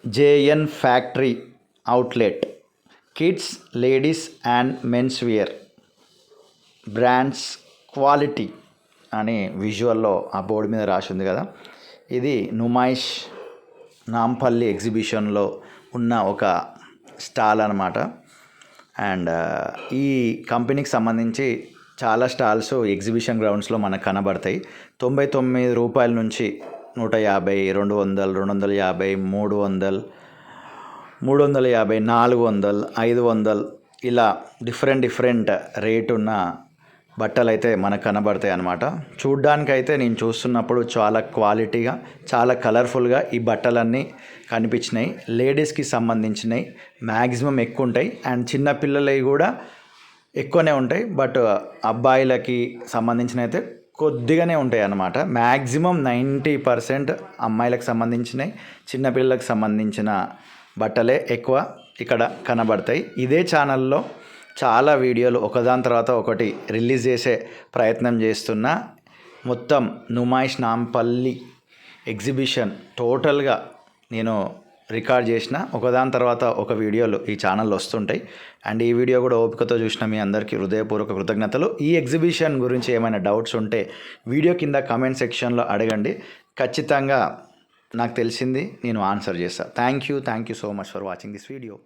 JN factory outlet kids, ladies and men's wear brands quality అని విజువల్లో ఆ board మీద రాసి ఉంది కదా. ఇది నుమాయిష్ నాంపల్లి ఎగ్జిబిషన్లో ఉన్న ఒక స్టాల్ అన్నమాట. అండ్ ఈ కంపెనీకి సంబంధించి చాలా స్టాల్స్ ఎగ్జిబిషన్ గ్రౌండ్స్లో మనకు కనబడతాయి. 99 రూపాయల నుంచి 150, 200, 250, 300, 350, 400, 500 ఇలా డిఫరెంట్ రేట్ ఉన్న బట్టలు అయితే మనకు కనబడతాయి అన్నమాట. చూడ్డానికైతే నేను చూస్తున్నప్పుడు చాలా క్వాలిటీగా, చాలా కలర్ఫుల్గా ఈ బట్టలన్నీ కనిపించినాయి. లేడీస్కి సంబంధించినవి మ్యాక్సిమం ఎక్కువ ఉంటాయి అండ్ చిన్నపిల్లలవి కూడా ఎక్కువనే ఉంటాయి. బట్ అబ్బాయిలకి సంబంధించిన అయితే కొద్దిగానే ఉంటాయి అన్నమాట. మ్యాక్సిమం 90% అమ్మాయిలకు సంబంధించినవి, చిన్నపిల్లలకు సంబంధించిన బట్టలే ఎక్కువ ఇక్కడ కనబడతాయి. ఇదే ఛానల్లో చాలా వీడియోలు ఒకదాని తర్వాత ఒకటి రిలీజ్ చేసే ప్రయత్నం చేస్తున్నా. మొత్తం నుమాయిష్ నాంపల్లి ఎగ్జిబిషన్ టోటల్గా నేను రికార్డ్ చేసిన ఒకదాని తర్వాత ఒక వీడియోలు ఈ ఛానల్లో వస్తుంటాయి. అండ్ ఈ వీడియో కూడా ఓపికతో చూసిన మీ అందరికీ హృదయపూర్వక కృతజ్ఞతలు. ఈ ఎగ్జిబిషన్ గురించి ఏమైనా డౌట్స్ ఉంటే వీడియో కింద కామెంట్ సెక్షన్లో అడగండి. ఖచ్చితంగా నాకు తెలిసింది నేను ఆన్సర్ చేస్తాను. Thank you so much for watching this video.